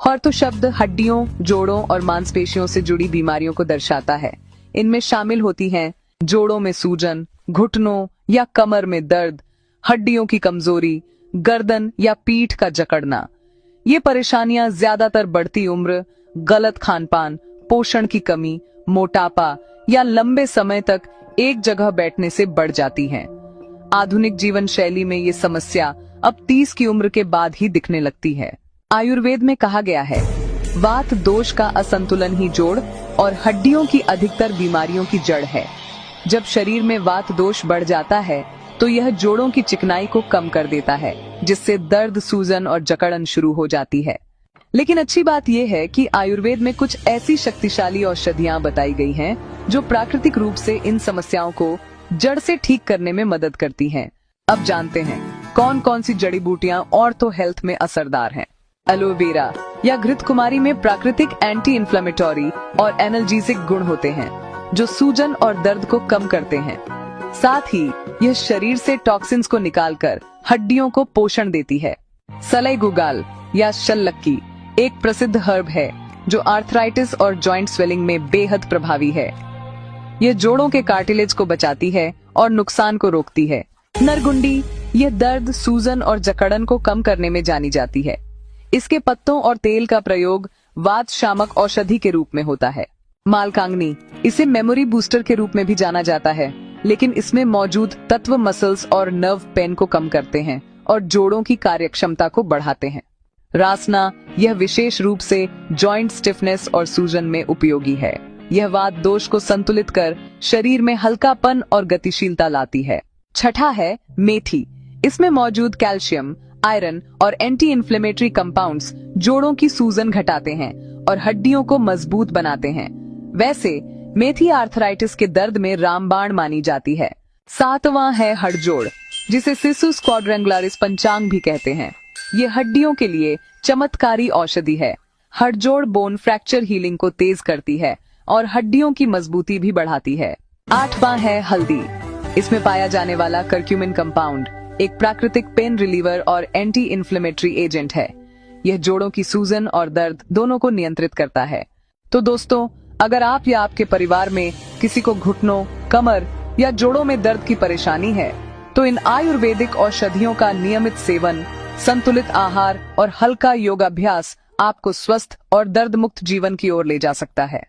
हॉर्थो शब्द हड्डियों, जोड़ों और मांसपेशियों से जुड़ी बीमारियों को दर्शाता है। इनमें शामिल होती हैं जोड़ों में सूजन, घुटनों या कमर में दर्द, हड्डियों की कमजोरी, गर्दन या पीठ का जकड़ना। ये परेशानियां ज्यादातर बढ़ती उम्र, गलत खानपान, पोषण की कमी, मोटापा या लंबे समय तक एक जगह बैठने से बढ़ जाती हैं। आधुनिक जीवन शैली में ये समस्या अब 30 की उम्र के बाद ही दिखने लगती है। आयुर्वेद में कहा गया है, वात दोष का असंतुलन ही जोड़ और हड्डियों की अधिकतर बीमारियों की जड़ है। जब शरीर में वात दोष बढ़ जाता है तो यह जोड़ों की चिकनाई को कम कर देता है, जिससे दर्द, सूजन और जकड़न शुरू हो जाती है। लेकिन अच्छी बात यह है कि आयुर्वेद में कुछ ऐसी शक्तिशाली औषधियां बताई गई हैं जो प्राकृतिक रूप से इन समस्याओं को जड़ से ठीक करने में मदद करती हैं। अब जानते हैं कौन कौन सी जड़ी बूटियां ऑर्थो हेल्थ में असरदार हैं। एलोवेरा या घृतकुमारी में प्राकृतिक एंटी इन्फ्लेमेटरी और एनाल्जेसिक गुण होते हैं जो सूजन और दर्द को कम करते हैं। साथ ही यह शरीर से टॉक्सिन्स को निकालकर हड्डियों को पोषण देती है। सलाई गुगाल या शल्लक्की एक प्रसिद्ध हर्ब है जो आर्थराइटिस और जॉइंट स्वेलिंग में बेहद प्रभावी है। यह जोड़ों के कार्टिलेज को बचाती है और नुकसान को रोकती है। नरगुंडी यह दर्द, सूजन और जकड़न को कम करने में जानी जाती है। इसके पत्तों और तेल का प्रयोग वात शामक औषधि के रूप में होता है। मालकांगनी इसे मेमोरी बूस्टर के रूप में भी जाना जाता है, लेकिन इसमें मौजूद तत्व मसल्स और नर्व पेन को कम करते हैं और जोड़ों की कार्यक्षमता को बढ़ाते हैं। रासना यह विशेष रूप से जॉइंट स्टिफनेस और सूजन में उपयोगी है। यह वात दोष को संतुलित कर शरीर में हल्कापन और गतिशीलता लाती है। छठा है मेथी। इसमें मौजूद कैल्शियम, आयरन और एंटी इन्फ्लेमेटरी कंपाउंड्स जोड़ों की सूजन घटाते हैं और हड्डियों को मजबूत बनाते हैं। वैसे मेथी आर्थराइटिस के दर्द में रामबाण मानी जाती है। सातवां है हड़जोड़, जिसे सिसुस क्वाड्रेंगुलरिस पंचांग भी कहते हैं। ये हड्डियों के लिए चमत्कारी औषधि है। हड़जोड़ बोन फ्रैक्चर हीलिंग को तेज करती है और हड्डियों की मजबूती भी बढ़ाती है। आठवां है हल्दी। इसमें पाया जाने वाला करक्यूमिन कंपाउंड एक प्राकृतिक पेन रिलीवर और एंटी इन्फ्लेमेटरी एजेंट है। यह जोड़ों की सूजन और दर्द दोनों को नियंत्रित करता है। तो दोस्तों, अगर आप या आपके परिवार में किसी को घुटनों, कमर या जोड़ों में दर्द की परेशानी है, तो इन आयुर्वेदिक औषधियों का नियमित सेवन, संतुलित आहार और हल्का योगाभ्यास आपको स्वस्थ और दर्द मुक्त जीवन की ओर ले जा सकता है।